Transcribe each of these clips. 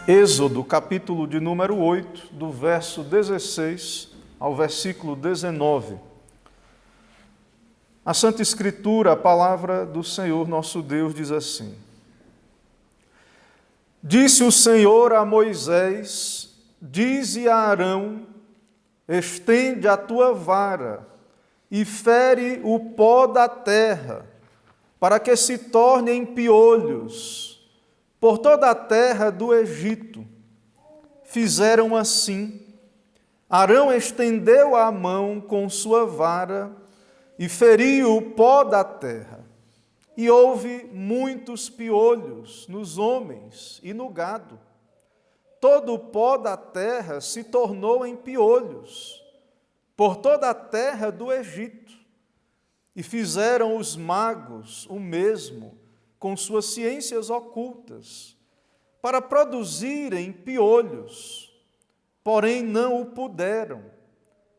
Êxodo, capítulo de número 8, do verso 16 ao versículo 19. A Santa Escritura, a palavra do Senhor nosso Deus, diz assim: Disse o Senhor a Moisés, dize a Arão, estende a tua vara e fere o pó da terra, para que se torne em piolhos por toda a terra do Egito. Fizeram assim. Arão estendeu a mão com sua vara e feriu o pó da terra. E houve muitos piolhos nos homens e no gado. Todo o pó da terra se tornou em piolhos por toda a terra do Egito. E fizeram os magos o mesmo com suas ciências ocultas, para produzirem piolhos, porém não o puderam,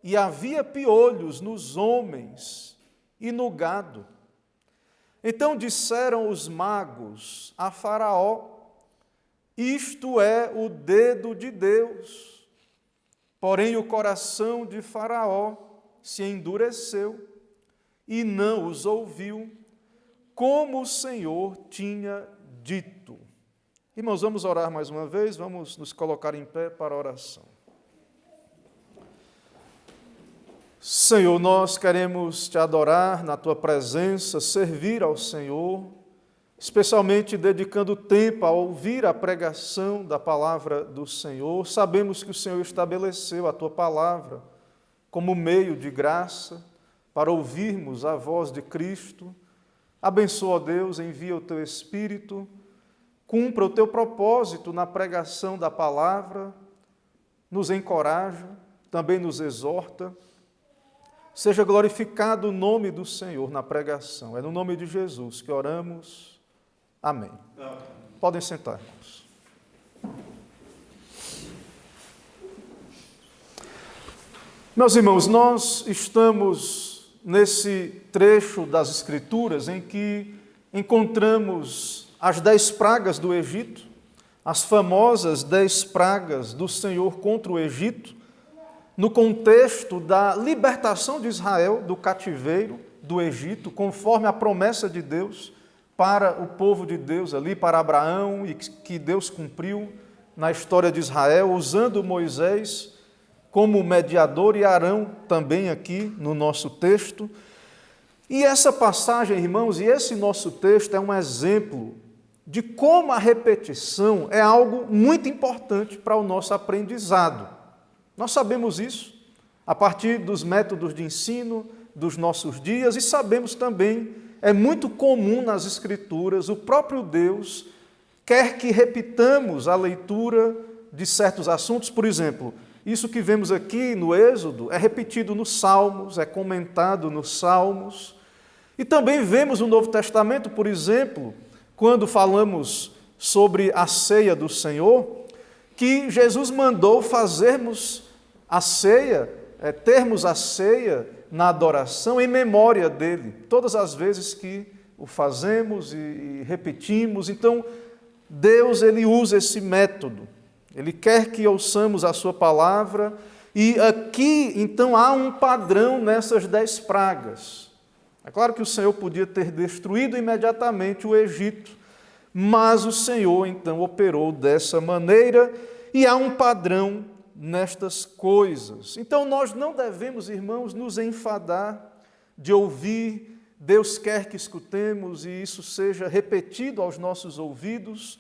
e havia piolhos nos homens e no gado. Então disseram os magos a Faraó: isto é o dedo de Deus. Porém o coração de Faraó se endureceu e não os ouviu, como o Senhor tinha dito. Irmãos, vamos orar mais uma vez, vamos nos colocar em pé para a oração. Senhor, nós queremos te adorar na tua presença, servir ao Senhor, especialmente dedicando tempo a ouvir a pregação da palavra do Senhor. Sabemos que o Senhor estabeleceu a tua palavra como meio de graça para ouvirmos a voz de Cristo. Abençoa, ó Deus, envia o teu Espírito, cumpra o teu propósito na pregação da palavra, nos encoraja, também nos exorta. Seja glorificado o nome do Senhor na pregação. É no nome de Jesus que oramos. Amém. Podem sentar, irmãos. Meus irmãos, nós estamos nesse trecho das Escrituras em que encontramos as 10 pragas do Egito, as famosas 10 pragas do Senhor contra o Egito, no contexto da libertação de Israel do cativeiro do Egito, conforme a promessa de Deus para o povo de Deus ali, para Abraão, e que Deus cumpriu na história de Israel, usando Moisés como mediador e Arão também aqui no nosso texto. E essa passagem, irmãos, e esse nosso texto é um exemplo de como a repetição é algo muito importante para o nosso aprendizado. Nós sabemos isso a partir dos métodos de ensino dos nossos dias e sabemos também, é muito comum nas Escrituras, o próprio Deus quer que repitamos a leitura de certos assuntos. Por exemplo, isso que vemos aqui no Êxodo é repetido nos Salmos, é comentado nos Salmos. E também vemos no Novo Testamento, por exemplo, quando falamos sobre a ceia do Senhor, que Jesus mandou fazermos a ceia, termos a ceia na adoração em memória dele, todas as vezes que o fazemos e repetimos. Então, Deus ele usa esse método. Ele quer que ouçamos a sua palavra, e aqui, então, há um padrão nessas 10 pragas. É claro que o Senhor podia ter destruído imediatamente o Egito, mas o Senhor, então, operou dessa maneira, e há um padrão nestas coisas. Então, nós não devemos, irmãos, nos enfadar de ouvir. Deus quer que escutemos, e isso seja repetido aos nossos ouvidos,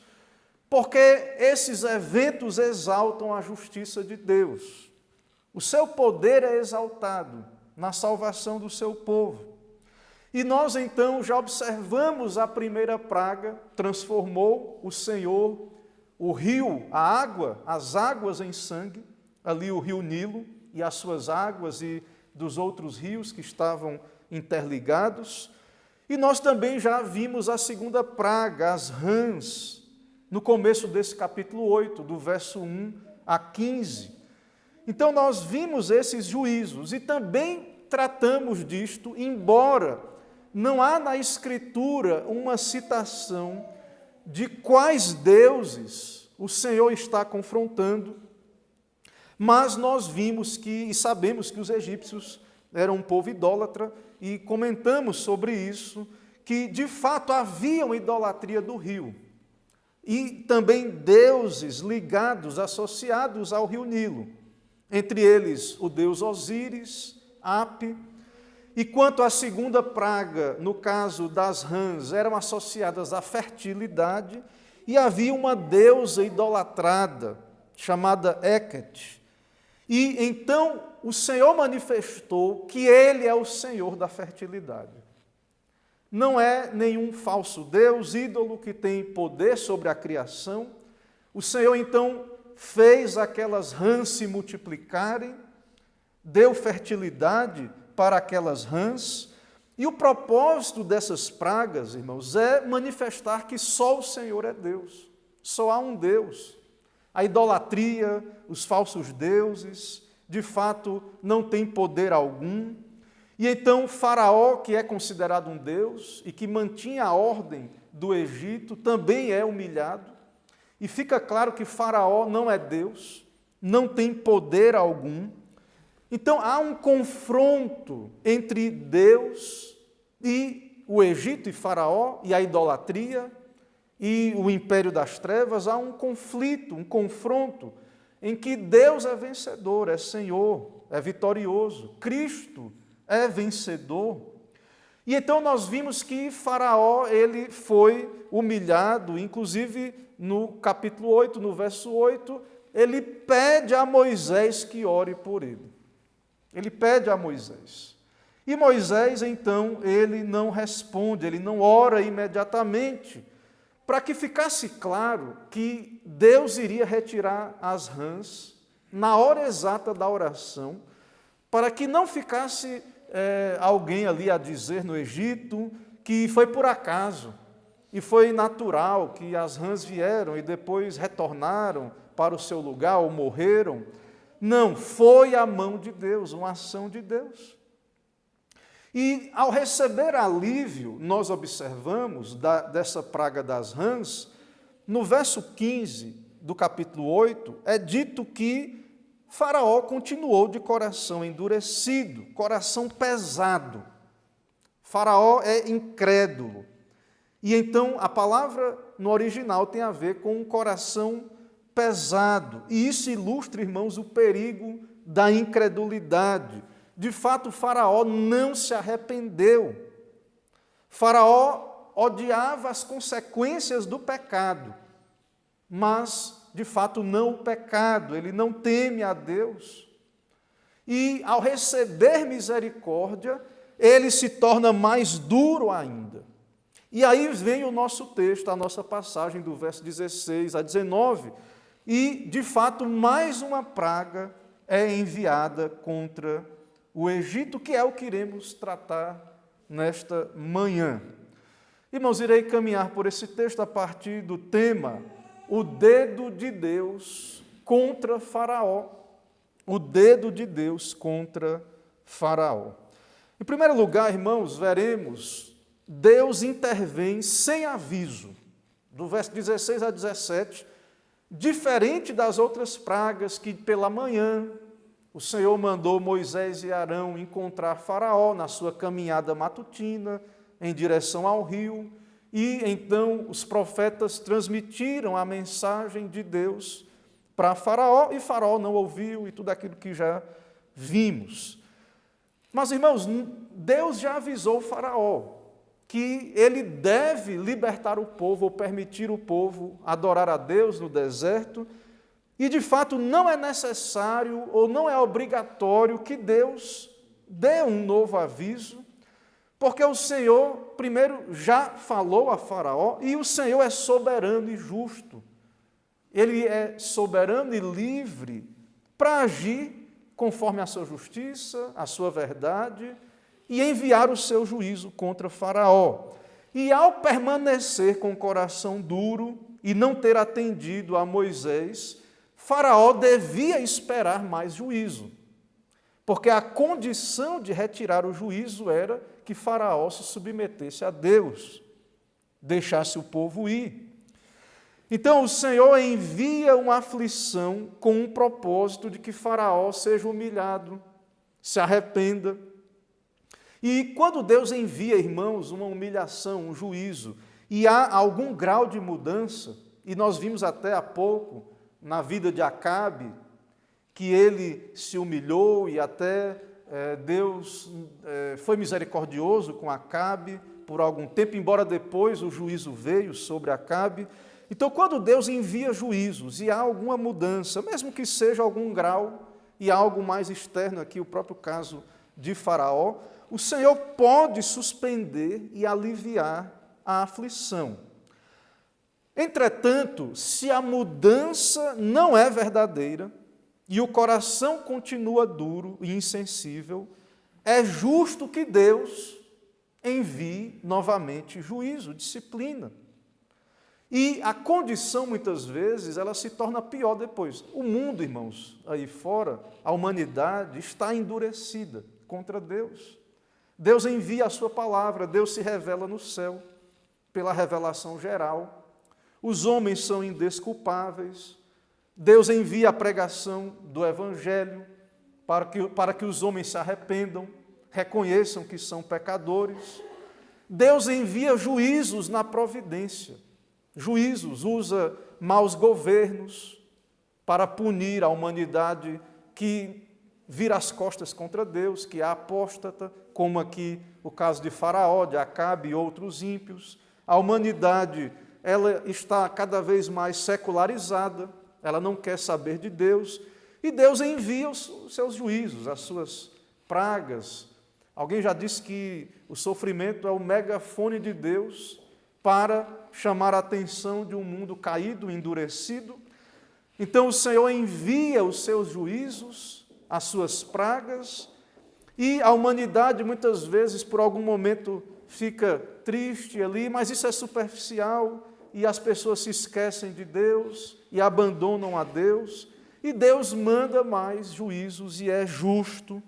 porque esses eventos exaltam a justiça de Deus. O seu poder é exaltado na salvação do seu povo. E nós, então, já observamos a primeira praga, transformou o Senhor o rio, a água, as águas em sangue, ali o rio Nilo e as suas águas e dos outros rios que estavam interligados. E nós também já vimos a segunda praga, as rãs, no começo desse capítulo 8, do verso 1 a 15. Então nós vimos esses juízos e também tratamos disto, embora não há na Escritura uma citação de quais deuses o Senhor está confrontando, mas nós vimos e sabemos que os egípcios eram um povo idólatra, e comentamos sobre isso, que de fato havia uma idolatria do rio, e também deuses ligados, associados ao rio Nilo, entre eles o deus Osíris, Ape, e quanto à segunda praga, no caso das rãs, eram associadas à fertilidade, e havia uma deusa idolatrada, chamada Hecate. E então o Senhor manifestou que Ele é o Senhor da fertilidade. Não é nenhum falso deus, ídolo que tem poder sobre a criação. O Senhor então fez aquelas rãs se multiplicarem, deu fertilidade para aquelas rãs, e o propósito dessas pragas, irmãos, é manifestar que só o Senhor é Deus, só há um Deus. A idolatria, os falsos deuses, de fato, não têm poder algum. E então Faraó, que é considerado um deus e que mantinha a ordem do Egito, também é humilhado. E fica claro que Faraó não é Deus, não tem poder algum. Então há um confronto entre Deus e o Egito e Faraó, e a idolatria, e o império das trevas. Há um conflito, um confronto, em que Deus é vencedor, é Senhor, é vitorioso, Cristo é vencedor. E então nós vimos que Faraó, ele foi humilhado, inclusive no capítulo 8, no verso 8, ele pede a Moisés que ore por ele. Ele pede a Moisés. E Moisés, então, ele não responde, ele não ora imediatamente, para que ficasse claro que Deus iria retirar as rãs na hora exata da oração, para que não ficasse alguém ali a dizer no Egito que foi por acaso, e foi natural que as rãs vieram e depois retornaram para o seu lugar ou morreram. Não, foi a mão de Deus, uma ação de Deus. E ao receber alívio, nós observamos dessa praga das rãs, no verso 15 do capítulo 8, é dito que Faraó continuou de coração endurecido, coração pesado. Faraó é incrédulo. E então a palavra no original tem a ver com um coração pesado. E isso ilustra, irmãos, o perigo da incredulidade. De fato, Faraó não se arrependeu. Faraó odiava as consequências do pecado, mas, de fato, não o pecado. Ele não teme a Deus. E, ao receber misericórdia, ele se torna mais duro ainda. E aí vem o nosso texto, a nossa passagem do verso 16 a 19, e, de fato, mais uma praga é enviada contra o Egito, que é o que iremos tratar nesta manhã. Irmãos, irei caminhar por esse texto a partir do tema o dedo de Deus contra Faraó. O dedo de Deus contra Faraó. Em primeiro lugar, irmãos, veremos Deus intervém sem aviso, do verso 16 a 17, diferente das outras pragas que pela manhã o Senhor mandou Moisés e Arão encontrar Faraó na sua caminhada matutina em direção ao rio, e então os profetas transmitiram a mensagem de Deus para Faraó, e Faraó não ouviu, e tudo aquilo que já vimos. Mas, irmãos, Deus já avisou Faraó que ele deve libertar o povo, ou permitir o povo adorar a Deus no deserto, e de fato não é necessário, ou não é obrigatório que Deus dê um novo aviso, porque o Senhor, primeiro, já falou a Faraó, e o Senhor é soberano e justo. Ele é soberano e livre para agir conforme a sua justiça, a sua verdade, e enviar o seu juízo contra Faraó. E ao permanecer com o coração duro e não ter atendido a Moisés, Faraó devia esperar mais juízo, porque a condição de retirar o juízo era que Faraó se submetesse a Deus, deixasse o povo ir. Então o Senhor envia uma aflição com um propósito de que Faraó seja humilhado, se arrependa. E quando Deus envia, irmãos, uma humilhação, um juízo, e há algum grau de mudança, e nós vimos até há pouco na vida de Acabe, que ele se humilhou e até Deus foi misericordioso com Acabe por algum tempo, embora depois o juízo veio sobre Acabe. Então, quando Deus envia juízos e há alguma mudança, mesmo que seja algum grau e algo mais externo aqui, o próprio caso de Faraó, o Senhor pode suspender e aliviar a aflição. Entretanto, se a mudança não é verdadeira e o coração continua duro e insensível, é justo que Deus envie novamente juízo, disciplina. E a condição, muitas vezes, ela se torna pior depois. O mundo, irmãos, aí fora, a humanidade está endurecida contra Deus. Deus envia a sua palavra, Deus se revela no céu, pela revelação geral. Os homens são indesculpáveis. Deus envia a pregação do Evangelho para que os homens se arrependam, reconheçam que são pecadores. Deus envia juízos na providência. Juízos, usa maus governos para punir a humanidade que vira as costas contra Deus, que é apóstata, como aqui o caso de Faraó, de Acabe e outros ímpios. A humanidade, ela está cada vez mais secularizada, ela não quer saber de Deus, e Deus envia os seus juízos, as suas pragas. Alguém já disse que o sofrimento é o megafone de Deus para chamar a atenção de um mundo caído, endurecido. Então o Senhor envia os seus juízos, as suas pragas, e a humanidade muitas vezes por algum momento fica triste ali, mas isso é superficial, e as pessoas se esquecem de Deus e abandonam a Deus, e Deus manda mais juízos e é justo,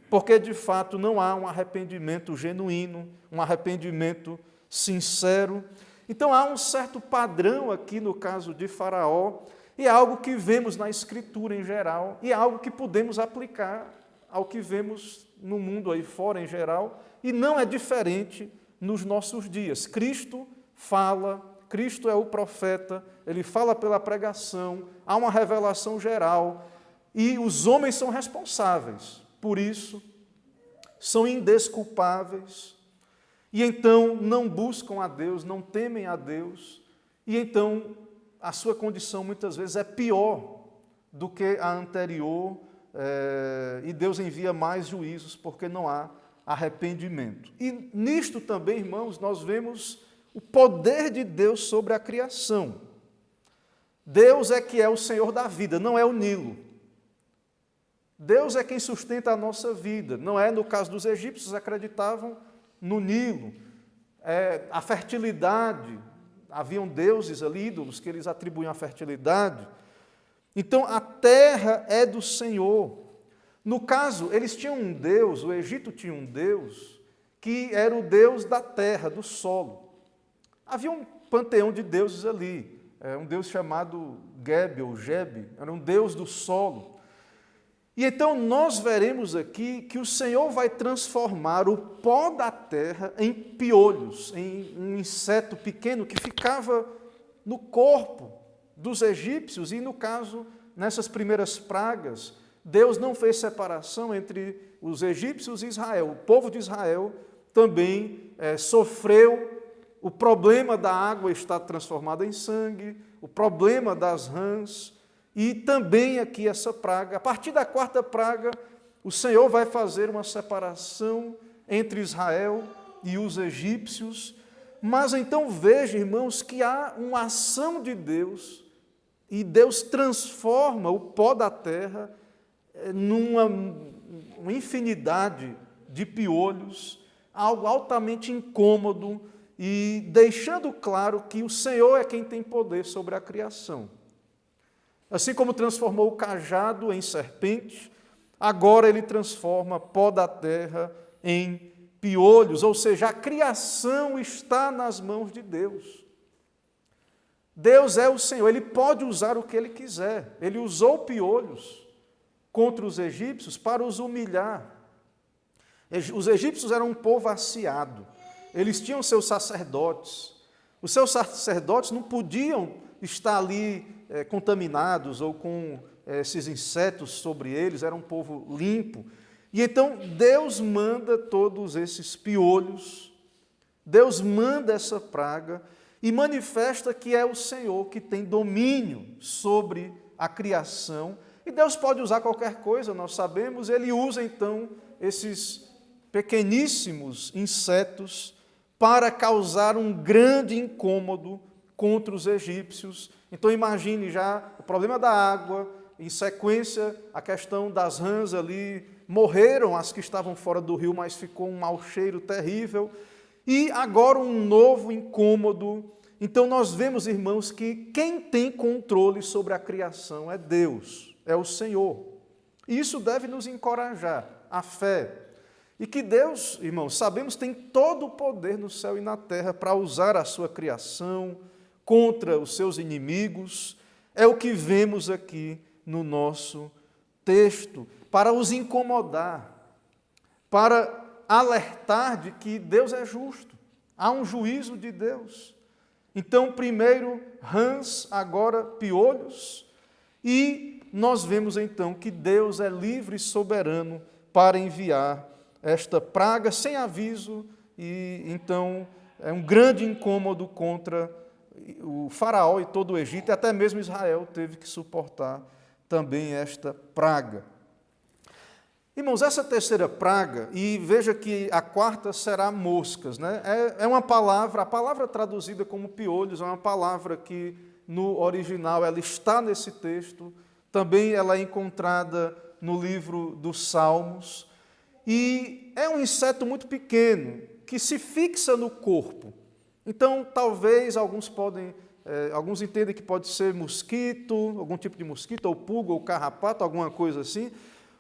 porque de fato não há um arrependimento genuíno, um arrependimento sincero. Então há um certo padrão aqui no caso de Faraó, e é algo que vemos na Escritura em geral, e é algo que podemos aplicar ao que vemos no mundo aí fora em geral, e não é diferente nos nossos dias. Cristo fala, Cristo é o profeta, ele fala pela pregação, há uma revelação geral, e os homens são responsáveis por isso, são indesculpáveis, e então não buscam a Deus, não temem a Deus, e então a sua condição muitas vezes é pior do que a anterior, e Deus envia mais juízos porque não há arrependimento. E nisto também, irmãos, nós vemos o poder de Deus sobre a criação. Deus é que é o Senhor da vida, não é o Nilo. Deus é quem sustenta a nossa vida, não é no caso dos egípcios, acreditavam no Nilo, a fertilidade, haviam deuses ali, ídolos, que eles atribuíam a fertilidade. Então, a terra é do Senhor. No caso, eles tinham um Deus, o Egito tinha um Deus, que era o Deus da terra, do solo. Havia um panteão de deuses ali, um Deus chamado Geb ou Geb, era um Deus do solo. E então nós veremos aqui que o Senhor vai transformar o pó da terra em piolhos, em um inseto pequeno que ficava no corpo dos egípcios, e no caso, nessas primeiras pragas, Deus não fez separação entre os egípcios e Israel. O povo de Israel também sofreu o problema da água estar transformada em sangue, o problema das rãs, e também aqui essa praga. A partir da quarta praga, o Senhor vai fazer uma separação entre Israel e os egípcios, mas então veja, irmãos, que há uma ação de Deus, e Deus transforma o pó da terra numa infinidade de piolhos, algo altamente incômodo, e deixando claro que o Senhor é quem tem poder sobre a criação. Assim como transformou o cajado em serpente, agora ele transforma pó da terra em piolhos, ou seja, a criação está nas mãos de Deus. Deus é o Senhor, Ele pode usar o que Ele quiser. Ele usou piolhos contra os egípcios para os humilhar. Os egípcios eram um povo aciado, eles tinham seus sacerdotes. Os seus sacerdotes não podiam estar ali contaminados ou com esses insetos sobre eles, era um povo limpo. E então Deus manda todos esses piolhos, Deus manda essa praga e manifesta que é o Senhor que tem domínio sobre a criação. E Deus pode usar qualquer coisa, nós sabemos, Ele usa então esses pequeníssimos insetos para causar um grande incômodo contra os egípcios. Então imagine já o problema da água, em sequência a questão das rãs ali, morreram as que estavam fora do rio, mas ficou um mau cheiro terrível, e agora um novo incômodo. Então nós vemos, irmãos, que quem tem controle sobre a criação é Deus, é o Senhor. E isso deve nos encorajar, a fé. E que Deus, irmãos, sabemos, tem todo o poder no céu e na terra para usar a sua criação contra os seus inimigos. É o que vemos aqui no nosso texto, para os incomodar, para alertar de que Deus é justo, há um juízo de Deus. Então, primeiro rãs, agora piolhos, e nós vemos então que Deus é livre e soberano para enviar esta praga sem aviso, e então é um grande incômodo contra o faraó e todo o Egito, e até mesmo Israel teve que suportar também esta praga. Irmãos, essa terceira praga, e veja que a quarta será moscas, né? É uma palavra, a palavra traduzida como piolhos, é uma palavra que no original ela está nesse texto, também ela é encontrada no livro dos Salmos, e é um inseto muito pequeno, que se fixa no corpo. Então, talvez alguns entendem que pode ser mosquito, algum tipo de mosquito, ou pulga, ou carrapato, alguma coisa assim.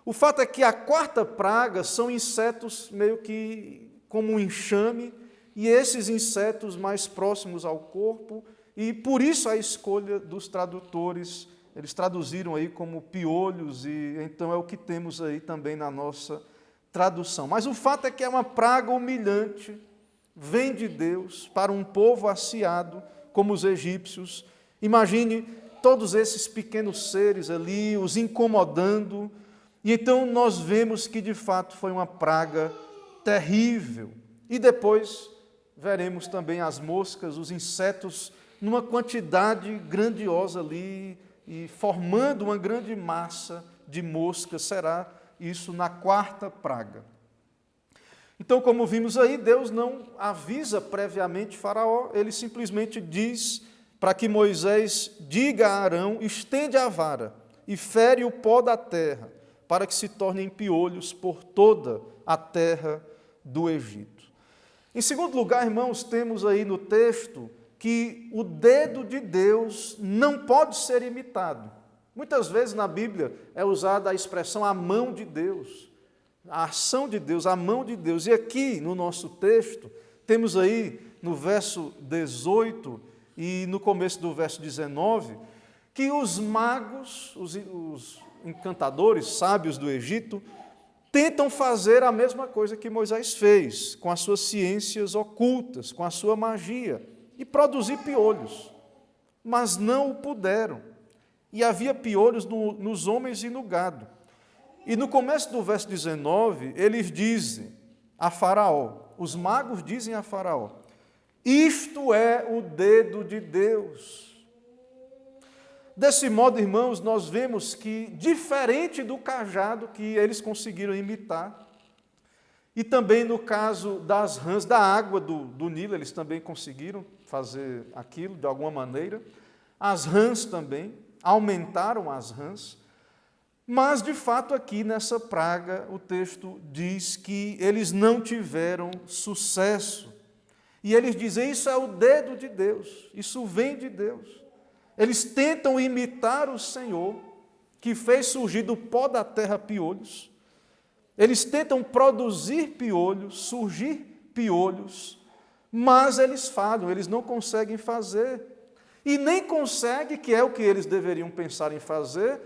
O fato é que a quarta praga são insetos meio que como um enxame, e esses insetos mais próximos ao corpo, e por isso a escolha dos tradutores, eles traduziram aí como piolhos, e então é o que temos aí também na nossa tradução. Mas o fato é que é uma praga humilhante, vem de Deus para um povo aciado, como os egípcios. Imagine todos esses pequenos seres ali, os incomodando, e então nós vemos que de fato foi uma praga terrível. E depois veremos também as moscas, os insetos, numa quantidade grandiosa ali, e formando uma grande massa de moscas. Será isso na quarta praga. Então, como vimos aí, Deus não avisa previamente Faraó, ele simplesmente diz para que Moisés diga a Arão: estende a vara e fere o pó da terra, para que se tornem piolhos por toda a terra do Egito. Em segundo lugar, irmãos, temos aí no texto que o dedo de Deus não pode ser imitado. Muitas vezes na Bíblia é usada a expressão a mão de Deus, a ação de Deus, a mão de Deus. E aqui no nosso texto, temos aí no verso 18 e no começo do verso 19, que os magos, os encantadores, sábios do Egito, tentam fazer a mesma coisa que Moisés fez, com as suas ciências ocultas, com a sua magia, e produzir piolhos, mas não o puderam. E havia piolhos nos homens e no gado. E no começo do verso 19, eles dizem a Faraó, os magos dizem a Faraó: isto é o dedo de Deus. Desse modo, irmãos, nós vemos que, diferente do cajado que eles conseguiram imitar, e também no caso das rãs, da água do Nilo, eles também conseguiram fazer aquilo de alguma maneira, as rãs também, aumentaram as rãs, mas de fato aqui nessa praga o texto diz que eles não tiveram sucesso. E eles dizem: isso é o dedo de Deus, isso vem de Deus. Eles tentam imitar o Senhor, que fez surgir do pó da terra piolhos. Eles tentam produzir piolhos, surgir piolhos, mas eles falham, eles não conseguem fazer. e nem consegue, que é o que eles deveriam pensar em fazer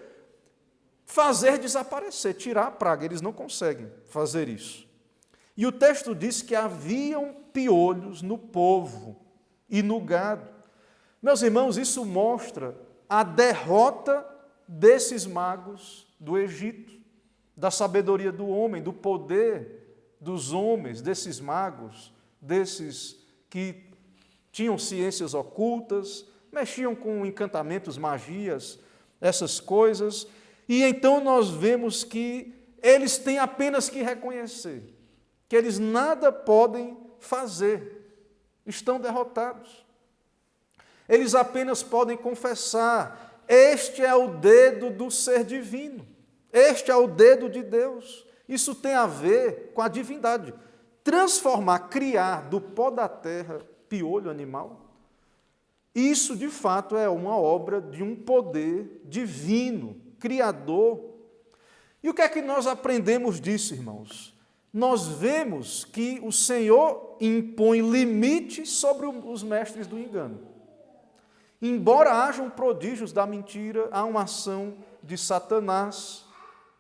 desaparecer, tirar a praga. Eles não conseguem fazer isso. E o texto diz que haviam piolhos no povo e no gado. Meus irmãos, isso mostra a derrota desses magos do Egito, da sabedoria do homem, do poder dos homens, desses magos, desses que tinham ciências ocultas, mexiam com encantamentos, magias, essas coisas. E então nós vemos que eles têm apenas que reconhecer que eles nada podem fazer, estão derrotados. Eles apenas podem confessar: este é o dedo do ser divino, este é o dedo de Deus. Isso tem a ver com a divindade. Transformar, criar do pó da terra piolho animal, isso de fato é uma obra de um poder divino, criador. E o que é que nós aprendemos disso, irmãos? Nós vemos que o Senhor impõe limites sobre os mestres do engano. Embora hajam prodígios da mentira, há uma ação de Satanás,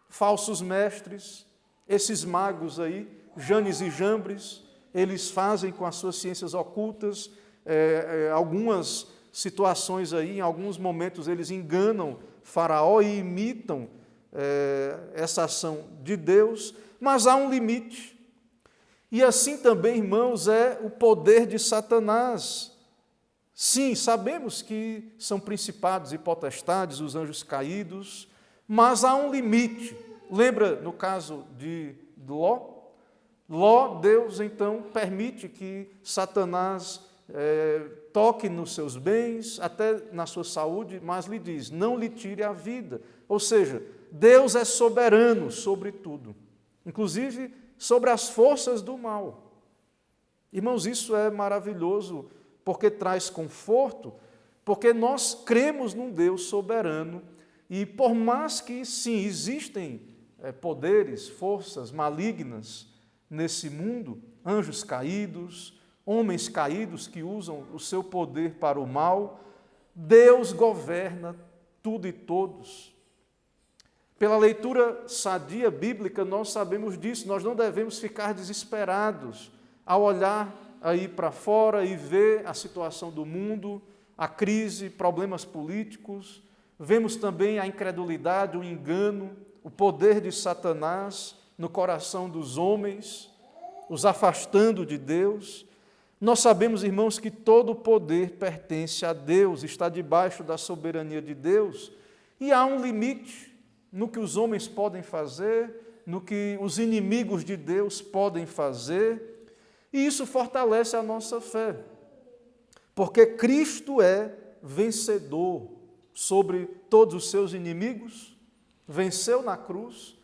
falsos mestres, esses magos aí, Janes e Jambres, eles fazem com as suas ciências ocultas algumas situações aí, em alguns momentos eles enganam Faraó e imitam essa ação de Deus, mas há um limite. E assim também, irmãos, é o poder de Satanás. Sim, sabemos que são principados e potestades, os anjos caídos, mas há um limite. Lembra no caso de Ló? Ló, Deus então permite que Satanás toque nos seus bens, até na sua saúde, mas lhe diz: não lhe tire a vida. Ou seja, Deus é soberano sobre tudo, inclusive sobre as forças do mal. Irmãos, isso é maravilhoso, porque traz conforto, porque nós cremos num Deus soberano, e por mais que, sim, existem poderes, forças malignas nesse mundo, anjos caídos, homens caídos que usam o seu poder para o mal, Deus governa tudo e todos. Pela leitura sadia bíblica, nós sabemos disso, nós não devemos ficar desesperados ao olhar aí para fora e ver a situação do mundo, a crise, problemas políticos. Vemos também a incredulidade, o engano, o poder de Satanás no coração dos homens, os afastando de Deus. Nós sabemos, irmãos, que todo o poder pertence a Deus, está debaixo da soberania de Deus, e há um limite no que os homens podem fazer, no que os inimigos de Deus podem fazer, e isso fortalece a nossa fé, porque Cristo é vencedor sobre todos os seus inimigos, venceu na cruz,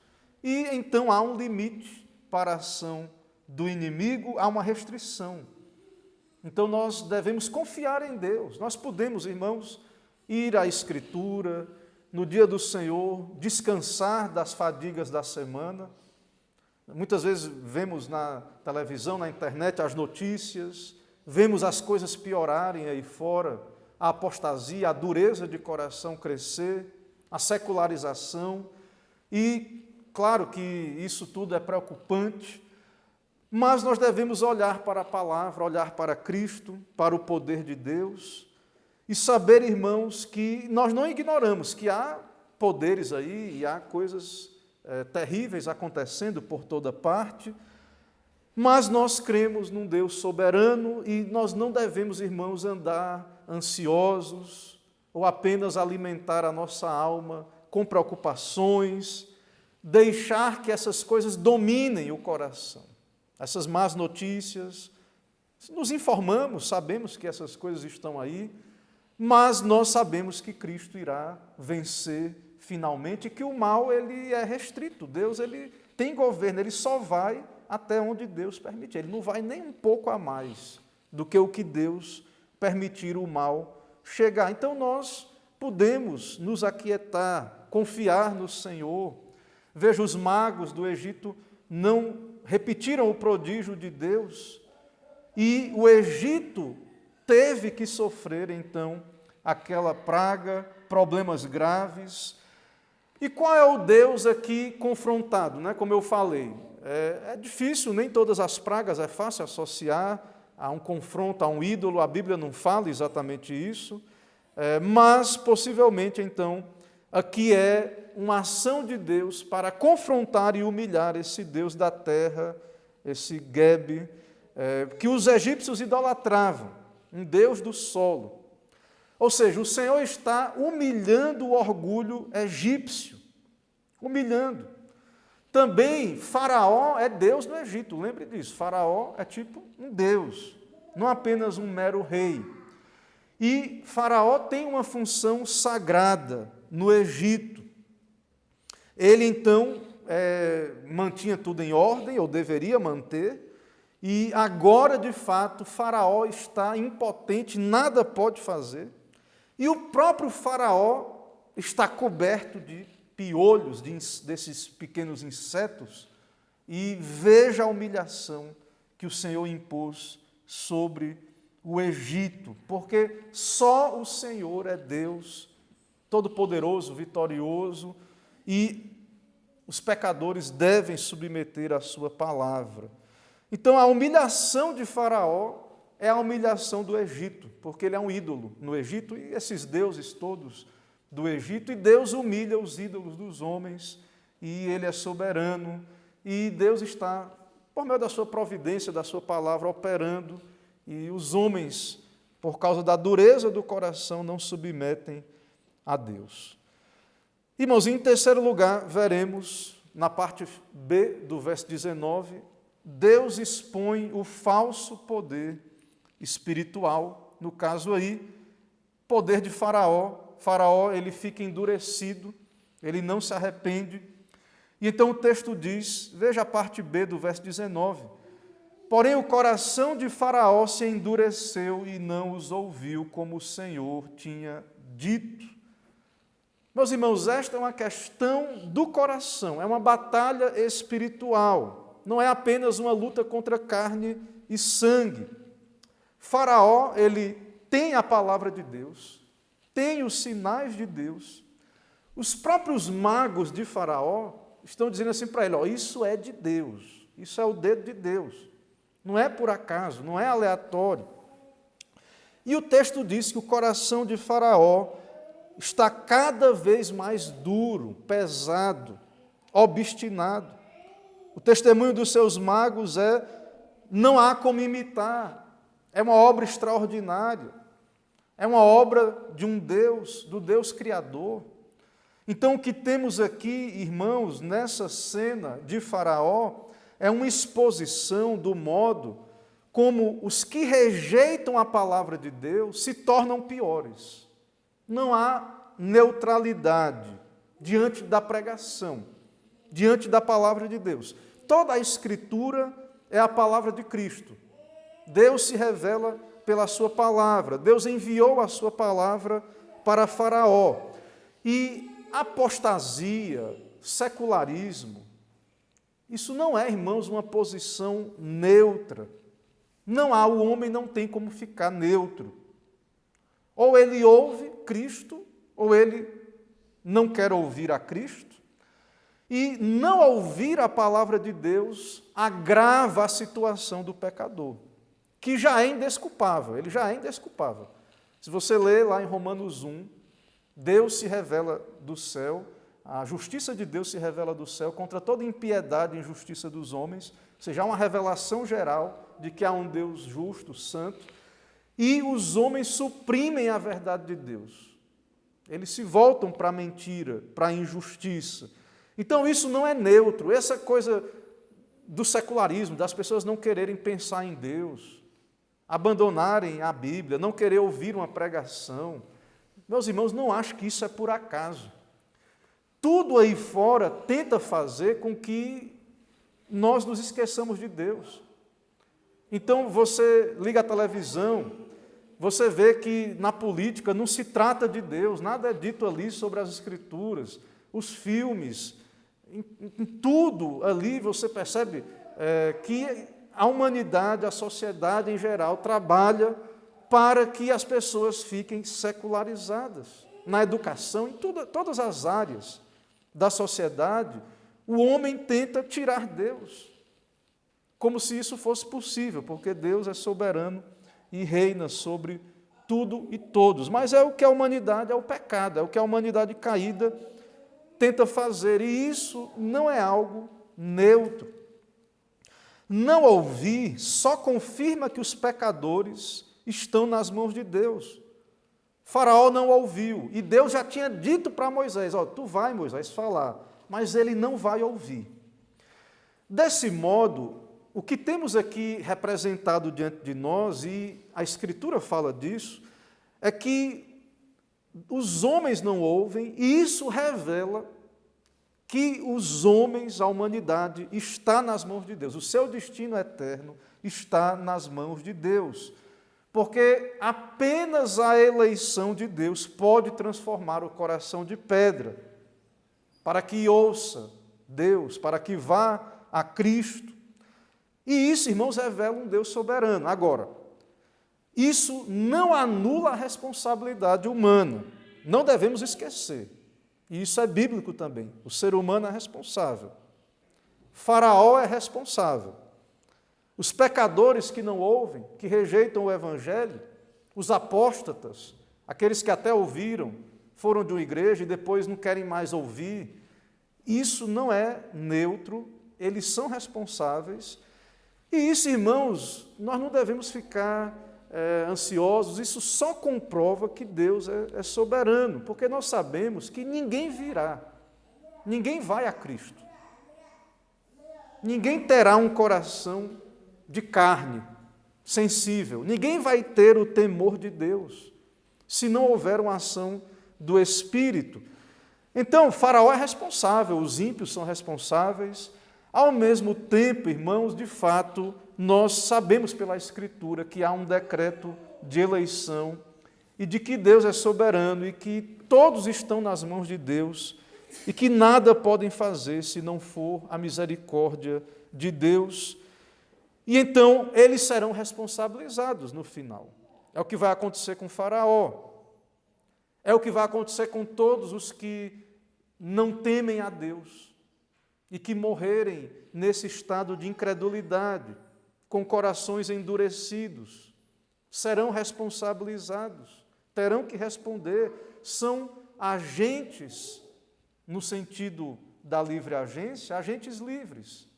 e então há um limite para a ação do inimigo, há uma restrição. Então nós devemos confiar em Deus. Nós podemos, irmãos, ir à Escritura, no dia do Senhor, descansar das fadigas da semana. Muitas vezes vemos na televisão, na internet, as notícias, vemos as coisas piorarem aí fora, a apostasia, a dureza de coração crescer, a secularização, e claro que isso tudo é preocupante, mas nós devemos olhar para a palavra, olhar para Cristo, para o poder de Deus, e saber, irmãos, que nós não ignoramos que há poderes aí e há coisas terríveis acontecendo por toda parte, mas nós cremos num Deus soberano e nós não devemos, irmãos, andar ansiosos ou apenas alimentar a nossa alma com preocupações, deixar que essas coisas dominem o coração. Essas más notícias, nos informamos, sabemos que essas coisas estão aí, mas nós sabemos que Cristo irá vencer finalmente, e que o mal ele é restrito. Deus ele tem governo, ele só vai até onde Deus permitir. Ele não vai nem um pouco a mais do que o que Deus permitir o mal chegar. Então nós podemos nos aquietar, confiar no Senhor. Veja, os magos do Egito não repetiram o prodígio de Deus, e o Egito teve que sofrer, então, aquela praga, problemas graves. E qual é o Deus aqui confrontado, né? Como eu falei, é difícil, nem todas as pragas é fácil associar a um confronto, a um ídolo, a Bíblia não fala exatamente isso, mas possivelmente, então, aqui é uma ação de Deus para confrontar e humilhar esse Deus da terra, esse Geb, que os egípcios idolatravam, um Deus do solo. Ou seja, o Senhor está humilhando o orgulho egípcio, humilhando. Também Faraó é Deus no Egito, lembre disso, Faraó é tipo um Deus, não apenas um mero rei. E Faraó tem uma função sagrada no Egito. Ele, então, mantinha tudo em ordem, ou deveria manter, e agora, de fato, Faraó está impotente, nada pode fazer, e o próprio Faraó está coberto de piolhos, desses pequenos insetos, e veja a humilhação que o Senhor impôs sobre o Egito, porque só o Senhor é Deus, todo-poderoso, vitorioso, e os pecadores devem submeter a sua palavra. Então, a humilhação de Faraó é a humilhação do Egito, porque ele é um ídolo no Egito, e esses deuses todos do Egito, e Deus humilha os ídolos dos homens, e ele é soberano, e Deus está, por meio da sua providência, da sua palavra, operando, e os homens, por causa da dureza do coração, não submetem a Deus. Irmãos, em terceiro lugar, veremos, na parte B do verso 19, Deus expõe o falso poder espiritual, no caso aí, poder de Faraó. Faraó, ele fica endurecido, ele não se arrepende. E então o texto diz, veja a parte B do verso 19, porém o coração de Faraó se endureceu e não os ouviu, como o Senhor tinha dito. Meus irmãos, esta é uma questão do coração, é uma batalha espiritual, não é apenas uma luta contra carne e sangue. Faraó, ele tem a palavra de Deus, tem os sinais de Deus. Os próprios magos de Faraó estão dizendo assim para ele, isso é de Deus, isso é o dedo de Deus, não é por acaso, não é aleatório. E o texto diz que o coração de Faraó está cada vez mais duro, pesado, obstinado. O testemunho dos seus magos não há como imitar, é uma obra extraordinária. É uma obra de um Deus, do Deus Criador. Então, o que temos aqui, irmãos, nessa cena de Faraó, é uma exposição do modo como os que rejeitam a palavra de Deus se tornam piores. Não há neutralidade diante da pregação, diante da palavra de Deus. Toda a Escritura é a palavra de Cristo. Deus se revela pela sua palavra. Deus enviou a sua palavra para Faraó. E apostasia, secularismo, isso não é, irmãos, uma posição neutra. O homem não tem como ficar neutro. Ou ele ouve Cristo, ou ele não quer ouvir a Cristo. E não ouvir a palavra de Deus agrava a situação do pecador, que já é indesculpável, ele já é indesculpável. Se você ler lá em Romanos 1, Deus se revela do céu, a justiça de Deus se revela do céu contra toda impiedade e injustiça dos homens, ou seja, há uma revelação geral de que há um Deus justo, santo, e os homens suprimem a verdade de Deus. Eles se voltam para a mentira, para a injustiça. Então isso não é neutro, essa coisa do secularismo, das pessoas não quererem pensar em Deus, abandonarem a Bíblia, não querer ouvir uma pregação. Meus irmãos, não acho que isso é por acaso. Tudo aí fora tenta fazer com que nós nos esqueçamos de Deus. Então, você liga a televisão, você vê que na política não se trata de Deus, nada é dito ali sobre as Escrituras, os filmes, em tudo ali você percebe que a humanidade, a sociedade em geral, trabalha para que as pessoas fiquem secularizadas. Na educação, em todas as áreas da sociedade, o homem tenta tirar Deus, como se isso fosse possível, porque Deus é soberano e reina sobre tudo e todos. Mas é o que a humanidade, é o pecado, é o que a humanidade caída tenta fazer, e isso não é algo neutro. Não ouvir só confirma que os pecadores estão nas mãos de Deus. Faraó não ouviu, e Deus já tinha dito para Moisés, tu vai, Moisés, falar, mas ele não vai ouvir. Desse modo, o que temos aqui representado diante de nós, e a Escritura fala disso, é que os homens não ouvem, e isso revela que os homens, a humanidade, está nas mãos de Deus. O seu destino eterno está nas mãos de Deus. Porque apenas a eleição de Deus pode transformar o coração de pedra, para que ouça Deus, para que vá a Cristo. E isso, irmãos, revela um Deus soberano. Agora, isso não anula a responsabilidade humana. Não devemos esquecer. E isso é bíblico também. O ser humano é responsável. Faraó é responsável. Os pecadores que não ouvem, que rejeitam o Evangelho, os apóstatas, aqueles que até ouviram, foram de uma igreja e depois não querem mais ouvir, isso não é neutro, eles são responsáveis. E isso, irmãos, nós não devemos ficar ansiosos, isso só comprova que Deus é soberano, porque nós sabemos que ninguém virá, ninguém vai a Cristo, ninguém terá um coração de carne, sensível. Ninguém vai ter o temor de Deus, se não houver uma ação do Espírito. Então, Faraó é responsável, os ímpios são responsáveis. Ao mesmo tempo, irmãos, de fato, nós sabemos pela Escritura que há um decreto de eleição e de que Deus é soberano e que todos estão nas mãos de Deus e que nada podem fazer se não for a misericórdia de Deus. E então eles serão responsabilizados no final. É o que vai acontecer com Faraó. É o que vai acontecer com todos os que não temem a Deus e que morrerem nesse estado de incredulidade, com corações endurecidos. Serão responsabilizados, terão que responder. São agentes, no sentido da livre agência, agentes livres.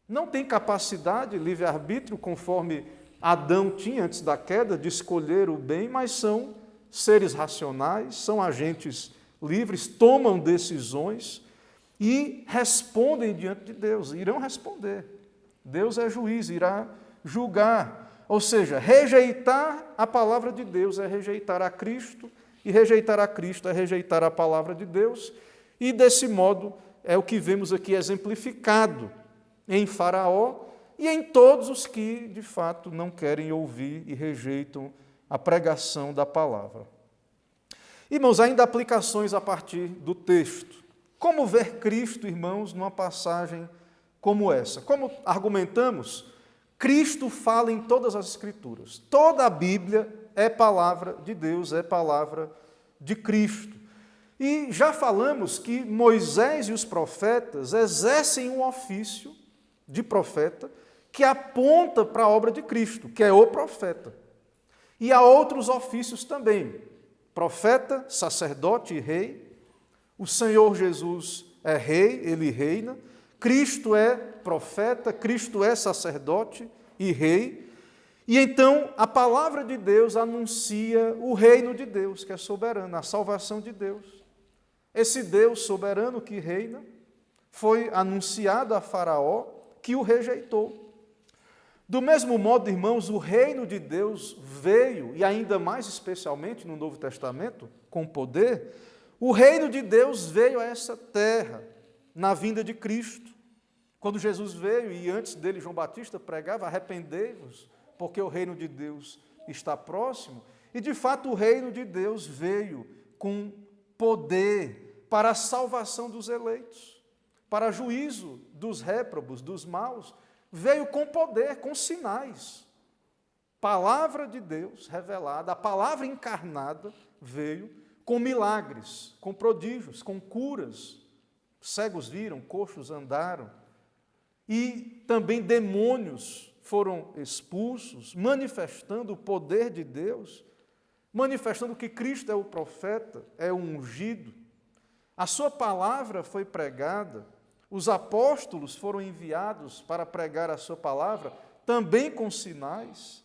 Não tem capacidade, livre-arbítrio, conforme Adão tinha antes da queda, de escolher o bem, mas são seres racionais, são agentes livres, tomam decisões e respondem diante de Deus, irão responder. Deus é juiz, irá julgar. Ou seja, rejeitar a palavra de Deus é rejeitar a Cristo, e rejeitar a Cristo é rejeitar a palavra de Deus, e desse modo é o que vemos aqui exemplificado em Faraó e em todos os que, de fato, não querem ouvir e rejeitam a pregação da palavra. Irmãos, ainda aplicações a partir do texto. Como ver Cristo, irmãos, numa passagem como essa? Como argumentamos, Cristo fala em todas as Escrituras. Toda a Bíblia é palavra de Deus, é palavra de Cristo. E já falamos que Moisés e os profetas exercem um ofício de profeta que aponta para a obra de Cristo, que é o profeta. E há outros ofícios também, profeta, sacerdote e rei. O Senhor Jesus é rei, ele reina. Cristo é profeta, Cristo é sacerdote e rei. E então a palavra de Deus anuncia o reino de Deus, que é soberano, a salvação de Deus. Esse Deus soberano que reina foi anunciado a Faraó, que o rejeitou. Do mesmo modo, irmãos, o reino de Deus veio, e ainda mais especialmente no Novo Testamento, com poder, o reino de Deus veio a essa terra, na vinda de Cristo. Quando Jesus veio, e antes dele João Batista pregava, arrependei-vos, porque o reino de Deus está próximo, e de fato o reino de Deus veio com poder para a salvação dos eleitos, para juízo dos réprobos, dos maus, veio com poder, com sinais, palavra de Deus revelada, a palavra encarnada veio com milagres, com prodígios, com curas. Cegos viram, coxos andaram. E também demônios foram expulsos, manifestando o poder de Deus, manifestando que Cristo é o profeta, é o ungido. A sua palavra foi pregada, os apóstolos foram enviados para pregar a sua palavra, também com sinais.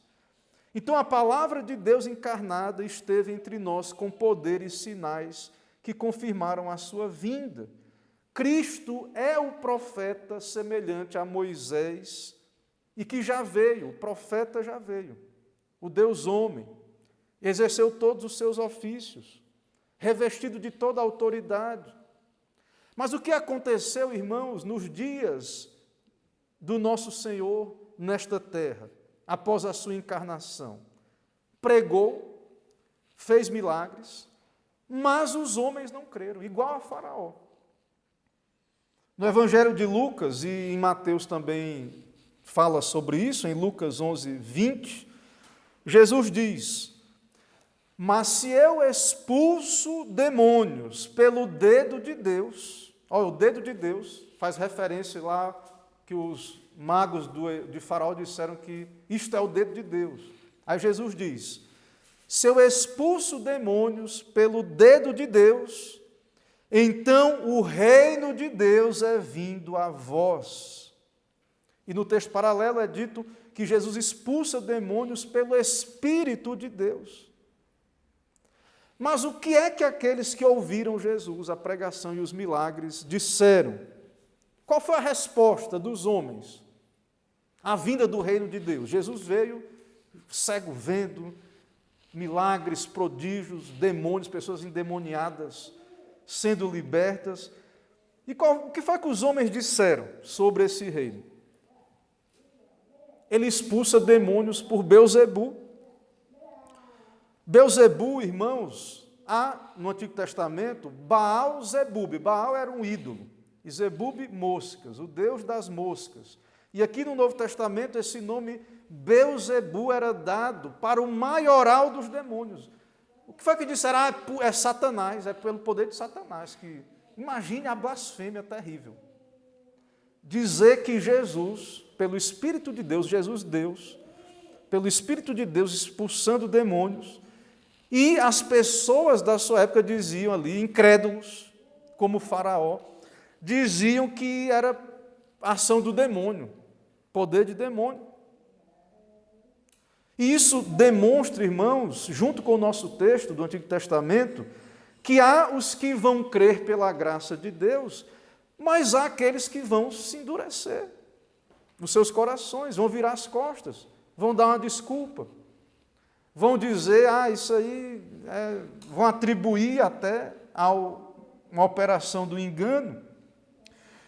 Então a palavra de Deus encarnada esteve entre nós com poder e sinais que confirmaram a sua vinda. Cristo é o profeta semelhante a Moisés e que já veio, o profeta já veio, o Deus homem, exerceu todos os seus ofícios, revestido de toda a autoridade. Mas o que aconteceu, irmãos, nos dias do nosso Senhor nesta terra, após a sua encarnação? Pregou, fez milagres, mas os homens não creram, igual a Faraó. No Evangelho de Lucas, e em Mateus também fala sobre isso, em Lucas 11, 20, Jesus diz: mas se eu expulso demônios pelo dedo de Deus, olha, o dedo de Deus faz referência lá que os magos de Faraó disseram que isto é o dedo de Deus. Aí Jesus diz: se eu expulso demônios pelo dedo de Deus, então o reino de Deus é vindo a vós. E no texto paralelo é dito que Jesus expulsa demônios pelo Espírito de Deus. Mas o que é que aqueles que ouviram Jesus, a pregação e os milagres, disseram? Qual foi a resposta dos homens à vinda do reino de Deus? Jesus veio, cego vendo, milagres, prodígios, demônios, pessoas endemoniadas sendo libertas. E o que foi que os homens disseram sobre esse reino? Ele expulsa demônios por Belzebu. Belzebu, irmãos, há no Antigo Testamento Baal-Zebub. Baal era um ídolo, e Zebub, moscas, o deus das moscas. E aqui no Novo Testamento esse nome Belzebu era dado para o maioral dos demônios. O que foi que disseram? É Satanás, é pelo poder de Satanás. Que imagine a blasfêmia terrível. Dizer que Jesus, pelo Espírito de Deus, Jesus Deus, pelo Espírito de Deus expulsando demônios, e as pessoas da sua época diziam ali, incrédulos, como Faraó, diziam que era ação do demônio, poder de demônio. E isso demonstra, irmãos, junto com o nosso texto do Antigo Testamento, que há os que vão crer pela graça de Deus, mas há aqueles que vão se endurecer nos seus corações, vão virar as costas, vão dar uma desculpa, vão dizer, isso aí, vão atribuir até a uma operação do engano.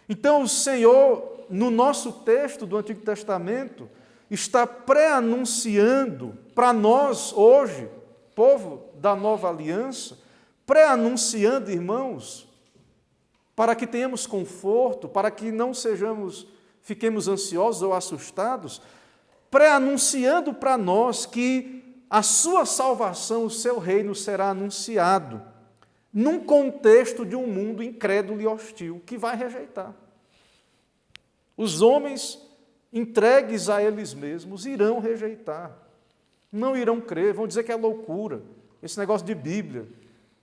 Então o Senhor, no nosso texto do Antigo Testamento, está pré-anunciando para nós hoje, povo da nova aliança, pré-anunciando, irmãos, para que tenhamos conforto, para que não fiquemos ansiosos ou assustados, pré-anunciando para nós que a sua salvação, o seu reino será anunciado num contexto de um mundo incrédulo e hostil que vai rejeitar. Os homens entregues a eles mesmos irão rejeitar, não irão crer, vão dizer que é loucura, esse negócio de Bíblia,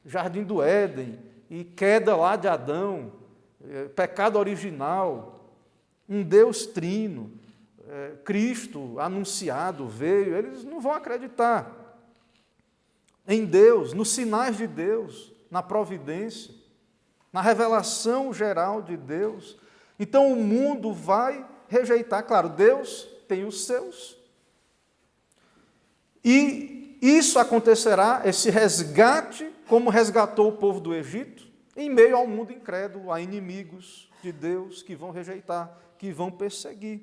Jardim do Éden, e queda lá de Adão, pecado original, um Deus trino, Cristo anunciado veio, eles não vão acreditar em Deus, nos sinais de Deus, na providência, na revelação geral de Deus. Então o mundo vai rejeitar, claro, Deus tem os seus. E isso acontecerá, esse resgate, como resgatou o povo do Egito, em meio ao mundo incrédulo, a inimigos de Deus que vão rejeitar, que vão perseguir.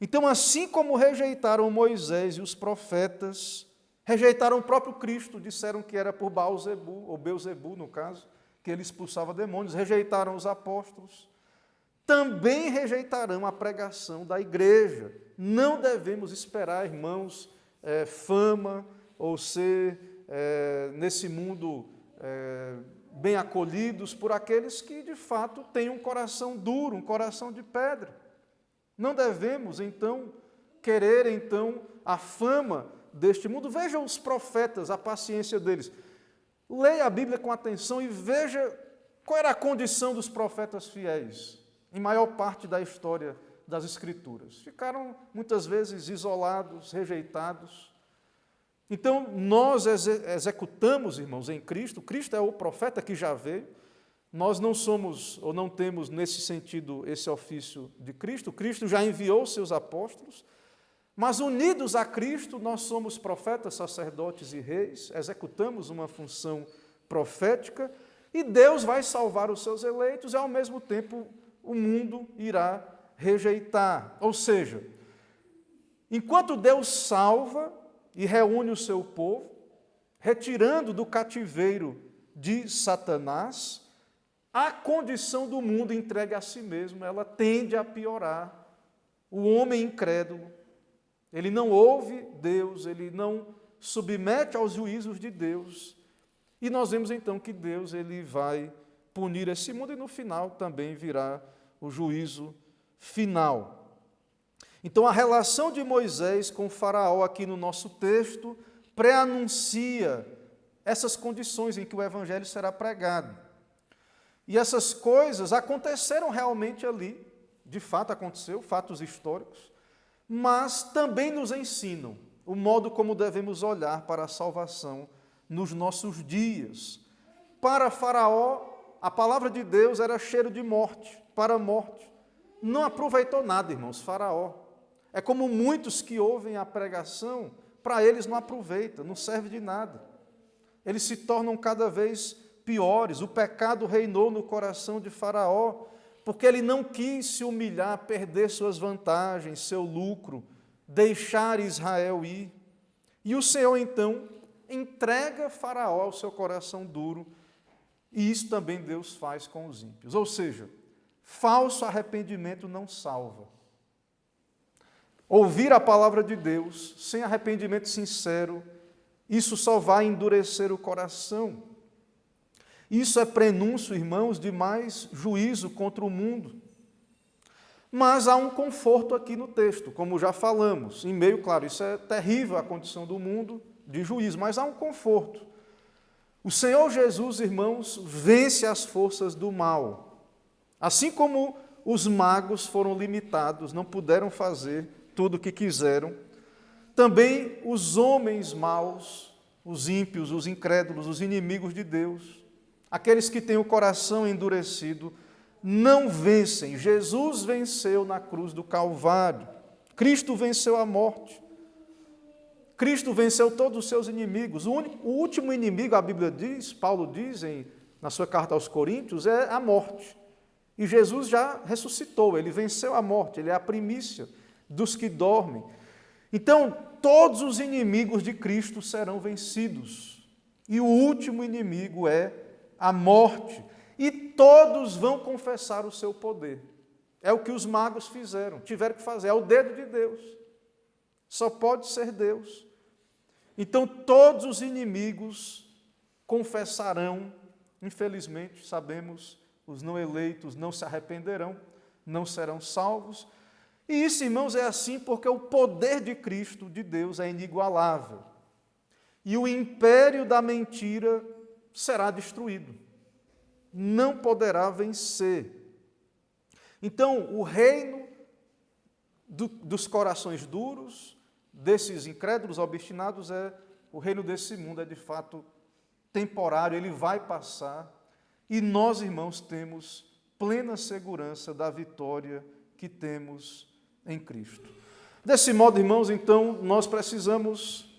Então, assim como rejeitaram Moisés e os profetas, rejeitaram o próprio Cristo, disseram que era por Baal-Zebu, ou Belzebu, no caso, que ele expulsava demônios, rejeitaram os apóstolos, também rejeitarão a pregação da igreja. Não devemos esperar, irmãos, fama ou ser, nesse mundo, bem acolhidos por aqueles que, de fato, têm um coração duro, um coração de pedra. Não devemos, então, querer, então, a fama deste mundo. Veja os profetas, a paciência deles. Leia a Bíblia com atenção e veja qual era a condição dos profetas fiéis, em maior parte da história das Escrituras. Ficaram, muitas vezes, isolados, rejeitados. Então, nós executamos, irmãos, em Cristo. Cristo é o profeta que já veio. Nós não somos, ou não temos, nesse sentido, esse ofício de Cristo. Cristo já enviou seus apóstolos. Mas, unidos a Cristo, nós somos profetas, sacerdotes e reis. Executamos uma função profética. E Deus vai salvar os seus eleitos e, ao mesmo tempo, o mundo irá rejeitar. Ou seja, enquanto Deus salva e reúne o seu povo, retirando do cativeiro de Satanás, a condição do mundo entregue a si mesmo, ela tende a piorar. O homem incrédulo, ele não ouve Deus, ele não submete aos juízos de Deus. E nós vemos então que Deus ele vai punir esse mundo e no final também virá o juízo final. Então a relação de Moisés com Faraó aqui no nosso texto pré-anuncia essas condições em que o evangelho será pregado. E essas coisas aconteceram realmente ali, de fato aconteceu, fatos históricos, mas também nos ensinam o modo como devemos olhar para a salvação nos nossos dias. Para Faraó, a palavra de Deus era cheiro de morte, para a morte. Não aproveitou nada, irmãos, Faraó. É como muitos que ouvem a pregação, para eles não aproveita, não serve de nada. Eles se tornam cada vez piores. O pecado reinou no coração de Faraó, porque ele não quis se humilhar, perder suas vantagens, seu lucro, deixar Israel ir. E o Senhor, então, entrega Faraó ao seu coração duro, e isso também Deus faz com os ímpios. Ou seja, falso arrependimento não salva. Ouvir a palavra de Deus sem arrependimento sincero, isso só vai endurecer o coração. Isso é prenúncio, irmãos, de mais juízo contra o mundo. Mas há um conforto aqui no texto, como já falamos. Em meio, claro, isso é terrível a condição do mundo de juízo, mas há um conforto. O Senhor Jesus, irmãos, vence as forças do mal. Assim como os magos foram limitados, não puderam fazer tudo o que quiseram, também os homens maus, os ímpios, os incrédulos, os inimigos de Deus, aqueles que têm o coração endurecido, não vencem. Jesus venceu na cruz do Calvário. Cristo venceu a morte. Cristo venceu todos os seus inimigos. O último inimigo, a Bíblia diz, Paulo diz na sua carta aos Coríntios, é a morte. E Jesus já ressuscitou, ele venceu a morte, ele é a primícia dos que dormem. Então, todos os inimigos de Cristo serão vencidos. E o último inimigo é a morte. E todos vão confessar o seu poder. É o que os magos fizeram, tiveram que fazer, é o dedo de Deus. Só pode ser Deus. Então, todos os inimigos confessarão, infelizmente, sabemos, os não eleitos não se arrependerão, não serão salvos. E isso, irmãos, é assim porque o poder de Cristo, de Deus, é inigualável. E o império da mentira será destruído. Não poderá vencer. Então, o reino dos corações duros, desses incrédulos obstinados, o reino desse mundo é de fato temporário, ele vai passar, e nós, irmãos, temos plena segurança da vitória que temos em Cristo. Desse modo, irmãos, então, nós precisamos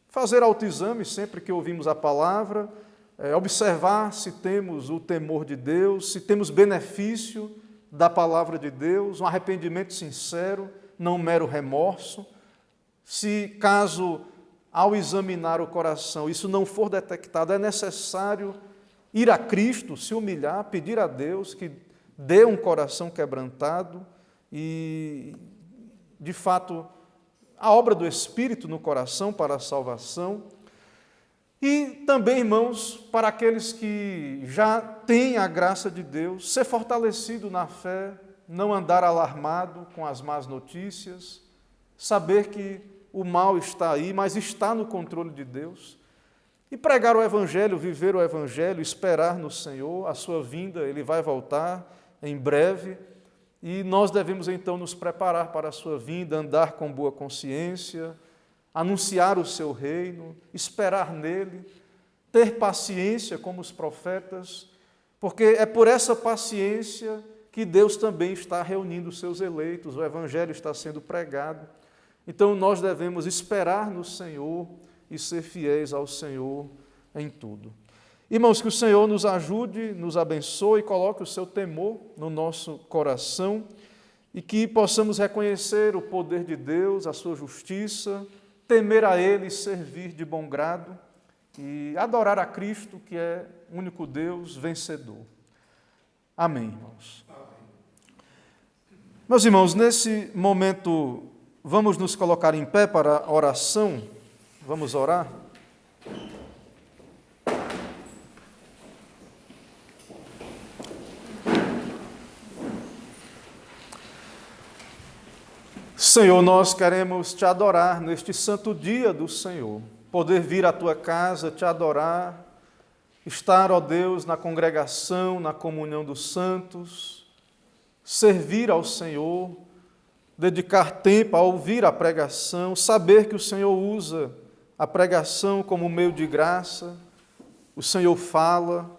fazer autoexame sempre que ouvimos a palavra, observar se temos o temor de Deus, se temos benefício da palavra de Deus, um arrependimento sincero, não mero remorso. Se, caso, ao examinar o coração, isso não for detectado, é necessário ir a Cristo, se humilhar, pedir a Deus que dê um coração quebrantado e, de fato, a obra do Espírito no coração para a salvação. E também, irmãos, para aqueles que já têm a graça de Deus, ser fortalecido na fé, não andar alarmado com as más notícias, saber que o mal está aí, mas está no controle de Deus. E pregar o Evangelho, viver o Evangelho, esperar no Senhor, a sua vinda, Ele vai voltar em breve, e nós devemos então nos preparar para a sua vinda, andar com boa consciência, anunciar o seu reino, esperar nele, ter paciência como os profetas, porque é por essa paciência que Deus também está reunindo os seus eleitos, o Evangelho está sendo pregado. Então nós devemos esperar no Senhor e ser fiéis ao Senhor em tudo. Irmãos, que o Senhor nos ajude, nos abençoe e coloque o seu temor no nosso coração e que possamos reconhecer o poder de Deus, a sua justiça, temer a Ele e servir de bom grado e adorar a Cristo, que é o único Deus vencedor. Amém, irmãos. Meus irmãos, nesse momento, vamos nos colocar em pé para a oração. Vamos orar? Senhor, nós queremos te adorar neste santo dia do Senhor, poder vir à tua casa, te adorar, estar, ó Deus, na congregação, na comunhão dos santos, servir ao Senhor, dedicar tempo a ouvir a pregação, saber que o Senhor usa a pregação como meio de graça, o Senhor fala.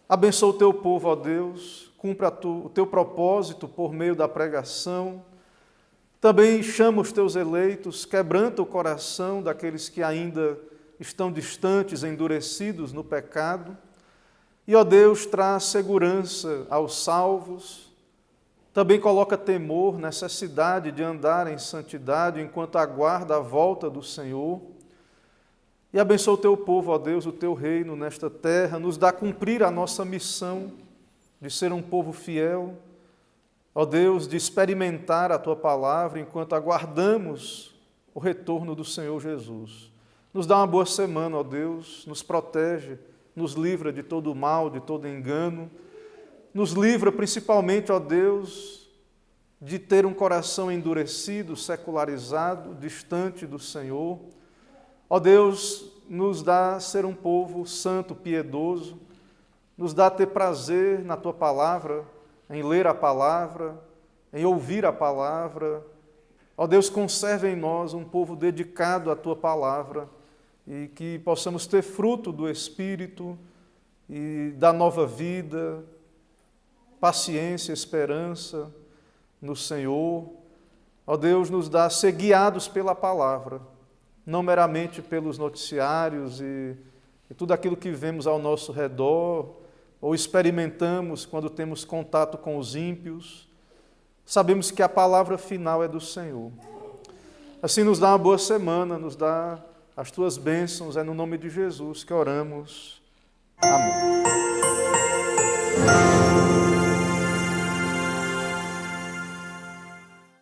Abençoa o teu povo, ó Deus, cumpra o teu propósito por meio da pregação. Também chama os teus eleitos, quebranta o coração daqueles que ainda estão distantes, endurecidos no pecado. E, ó Deus, traz segurança aos salvos. Também coloca temor, necessidade de andar em santidade enquanto aguarda a volta do Senhor. E abençoa o teu povo, ó Deus, o teu reino nesta terra, nos dá a cumprir a nossa missão de ser um povo fiel, ó Deus, de experimentar a tua palavra enquanto aguardamos o retorno do Senhor Jesus. Nos dá uma boa semana, ó Deus, nos protege, nos livra de todo o mal, de todo engano, nos livra principalmente, ó Deus, de ter um coração endurecido, secularizado, distante do Senhor. Ó Deus, nos dá ser um povo santo, piedoso, nos dá ter prazer na tua palavra, em ler a palavra, em ouvir a palavra. Ó Deus, conserve em nós um povo dedicado à tua palavra e que possamos ter fruto do Espírito e da nova vida, paciência, esperança no Senhor. Ó Deus, nos dá ser guiados pela palavra, não meramente pelos noticiários e tudo aquilo que vemos ao nosso redor, ou experimentamos quando temos contato com os ímpios. Sabemos que a palavra final é do Senhor. Assim nos dá uma boa semana, nos dá as tuas bênçãos, é no nome de Jesus que oramos. Amém.